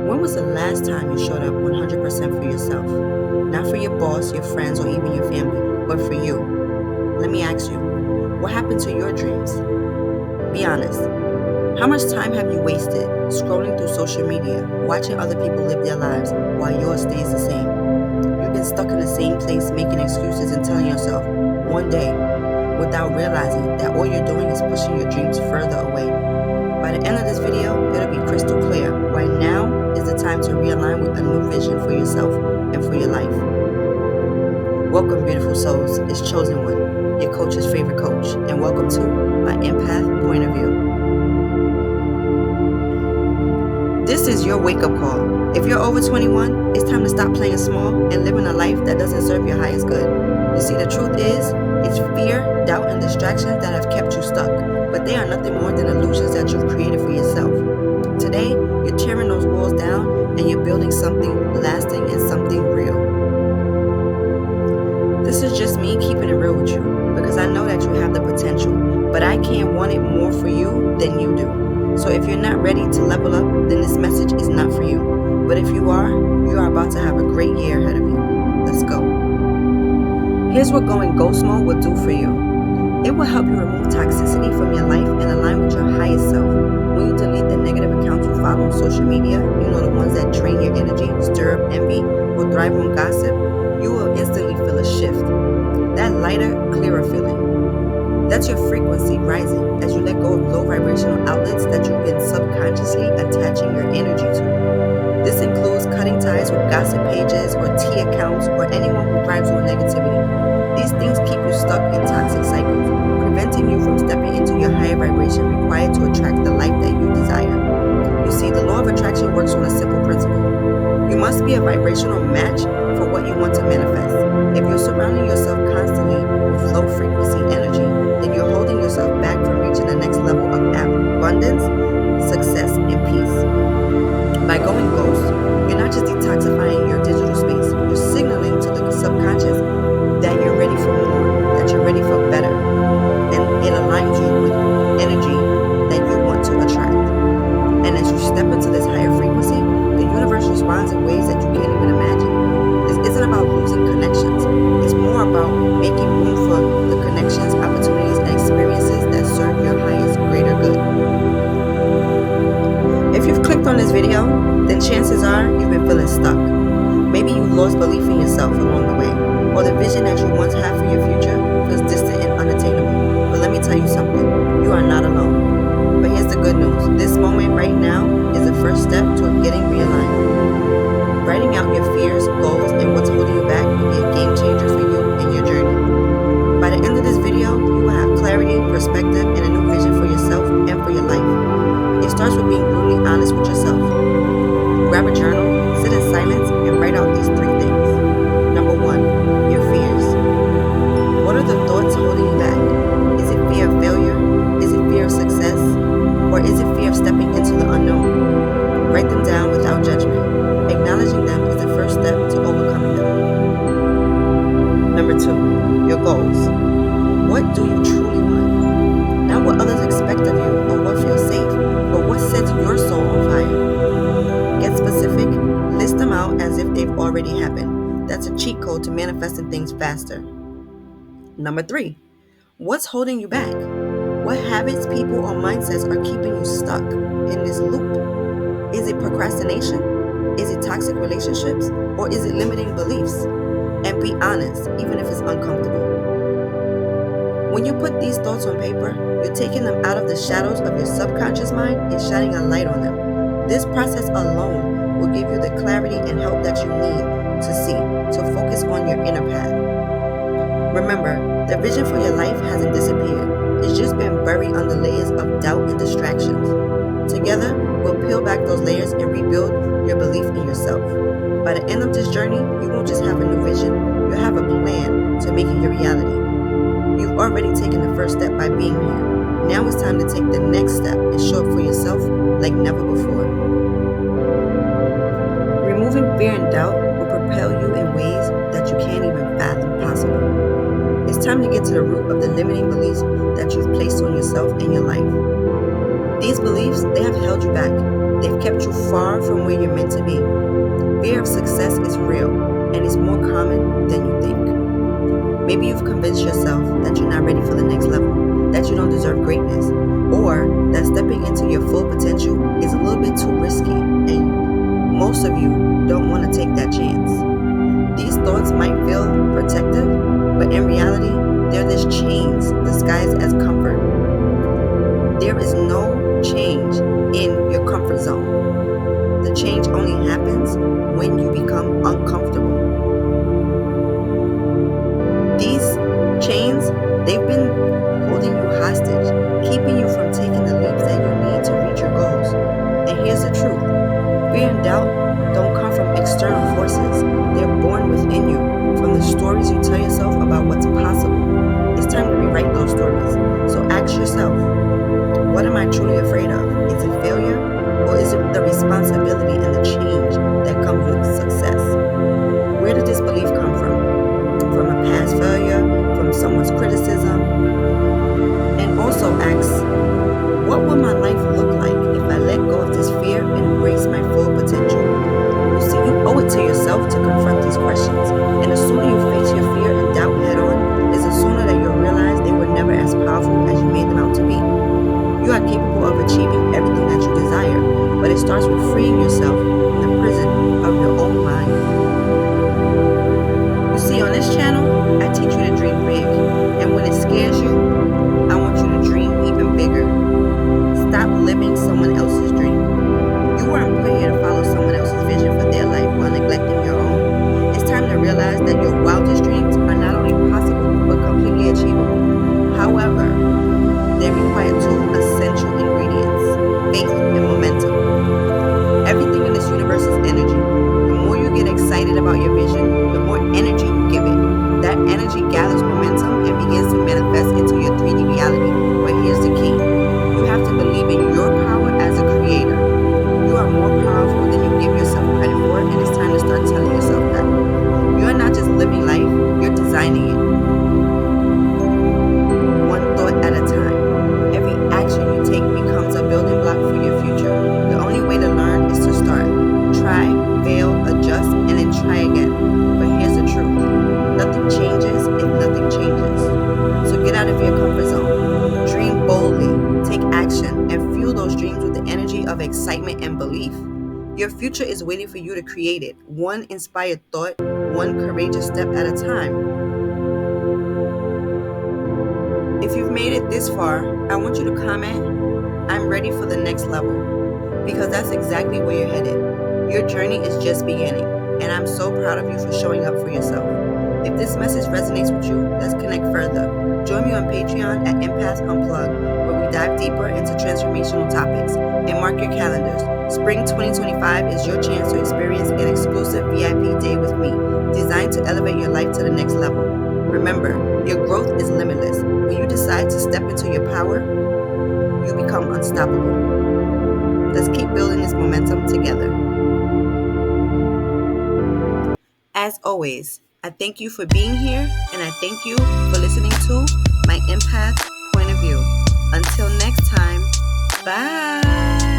When was the last time you showed up 100% for yourself? Not for your boss, your friends, or even your family, but for you. Let me ask you, what happened to your dreams? Be honest. How much time have you wasted scrolling through social media, watching other people live their lives while yours stays the same? You've been stuck in the same place making excuses and telling yourself, one day, without realizing that all you're doing is pushing your dreams further away. By the end of this video, it'll be crystal clear why now is the time to realign with a new vision for yourself and for your life. Welcome, beautiful souls. It's Chosen One, your coach's favorite coach, and welcome to my Empath point of view. This is your wake-up call. If you're over 21, it's time to stop playing small and living a life that doesn't serve your highest good. You see, the truth is, it's fear, doubt, and distractions that have kept you stuck, but they are nothing more than illusions that you've created for yourself. Today, you're tearing those walls down and you're building something lasting and something real. This is just me keeping it real with you, because I know that you have the potential, but I can't want it more for you than you do. So if you're not ready to level up, then this message is not for you. But if you are about to have a great year ahead of you. Let's go. Here's what going ghost mode will do for you. It will help you remove toxicity from your life and align with your highest self. When you delete the negative accounts you follow on social media, the ones that drain your energy, stir up envy, or thrive on gossip, you will instantly feel a shift. That lighter, clearer feeling. That's your frequency rising as you let go of low vibrational outlets that you've been subconsciously attaching your energy to. This includes cutting ties with gossip pages or tea accounts or anyone who thrives on negativity. These things keep you stuck in toxic cycles, preventing you from stepping into your higher vibration required to attract the life that you desire. You see, the law of attraction works on a simple principle. You must be a vibrational match for what you want to manifest. If you're surrounding yourself constantly with low frequency energy, then you're holding yourself back from reaching the next level of abundance, success, and peace. By going ghost, you're not just detoxifying your digital space, you're signaling to the subconscious that you're ready for more, that you're ready for better, and it aligns you with energy that you want to attract. And as you step into this higher frequency, the universe responds in ways that you can't even imagine. This isn't about losing connections. It's more about making room for the connections, opportunities, and experiences that serve your highest, greater good. If you've clicked on this video, then chances are you've been feeling stuck. Maybe you lost belief in yourself along the way, or the vision that you once had for your future feels distant and unattainable. But let me tell you something, you are not alone. But here's the good news. This moment right now is the first step toward getting realigned. Writing out your fears, goals, and what's holding you back will be a game changer for you and your journey. By the end of this video, you will have clarity, perspective, and a new vision for yourself and for your life. It starts with being brutally honest with yourself. Grab a journal, sit in silence, and write out these 3 things. Number 1, your fears. What are the thoughts holding you back? Is it fear of failure? Is it fear of success? Or is it fear of stepping into the unknown? Write them down without judgment. Acknowledging them is the first step to overcoming them. Number 2, your goals. What do you truly want? Not what others expect of you or what feels safe, but what sets your soul on fire. Get specific, list them out as if they've already happened. That's a cheat code to manifesting things faster. Number 3, what's holding you back? What habits, people, or mindsets are keeping you stuck in this loop? Is it procrastination? Is it toxic relationships? Or is it limiting beliefs? And be honest, even if it's uncomfortable. When you put these thoughts on paper, you're taking them out of the shadows of your subconscious mind and shining a light on them. This process alone will give you the clarity and help that you need to see, to focus on your inner path. Remember, the vision for your life hasn't disappeared. It's just been buried under layers of doubt and distractions. Together, we'll peel back those layers and rebuild your belief in yourself. By the end of this journey, you won't just have a new vision, you'll have a plan to make it your reality. You've already taken the first step by being here. Now it's time to take the next step and show up for yourself like never before. Removing fear and doubt will propel you in ways that you can't even fathom possible. It's time to get to the root of the limiting beliefs that you've placed on yourself and your life. These beliefs, they have held you back. They've kept you far from where you're meant to be. Fear of success is real, and it's more common than you think. Maybe you've convinced yourself that you're not ready for the next level, that you don't deserve greatness, or that stepping into your full potential is a little bit too risky, and most of you don't want to take that chance. These thoughts might feel protective, but in reality, they're just chains disguised as comfort. There is no change in your comfort zone. The change only happens when you become uncomfortable. These chains, they've been holding you hostage, keeping you from taking the leaps that you need to reach your goals. And here's the truth. Fear and doubt don't come from external forces. They're born within you, from the stories you tell yourself about what's possible. It's time to rewrite those stories. So ask yourself, what am I truly afraid of? Is it failure? Or is it the responsibility and the change that comes with success? Where did this belief come from? From a past failure? From someone's criticism? And also ask, what will my life look like if I let go of this fear and embrace my full potential? You see, you owe it to yourself to confront these questions. And the sooner you face your fear and doubt head on, is the sooner that you'll realize they were never as powerful as you made them out to be. You are capable of achieving everything that you desire, but it starts with freeing yourself from the prison of your own mind. You see, on this channel, I teach you to dream big. And when it scares you, I want you to dream even bigger. Stop living someone else's dream. You weren't put here to follow someone else's vision for their life while neglecting your own. It's time to realize that your wildest dreams are not only possible, but completely achievable. However, they require two essential ingredients: faith and momentum. Everything in this universe is energy. The more you get excited about your vision, the more energy you give it. That energy gathers momentum and begins to manifest into your 3D reality. But here's the key. You have to believe in your power as a creator. You are more powerful than you give yourself credit for, and it's time to start telling yourself that. You're not just living life, you're designing it. One thought at a time. Every action you take becomes a building block for your future. The only way to learn is to start. Try, fail, adjust, and then try again. But here's the truth. Nothing changes if nothing changes. So get out of your comfort zone. Dream boldly, take action, and fuel those dreams with the energy of excitement and belief. Your future is waiting for you to create it, one inspired thought, one courageous step at a time. If you've made it this far, I want you to comment, I'm ready for the next level, because that's exactly where you're headed. Your journey is just beginning, and I'm so proud of you for showing up for yourself. If this message resonates with you, let's connect further. Join me on Patreon at Empath Unplugged, where we dive deeper into transformational topics. And mark your calendars. Spring 2025 is your chance to experience an exclusive VIP day with me, designed to elevate your life to the next level. Remember, your growth is limitless. When you decide to step into your power, you become unstoppable. Let's keep building this momentum together. As always, I thank you for being here, and I thank you for listening to my empath point of view. Until next time, bye.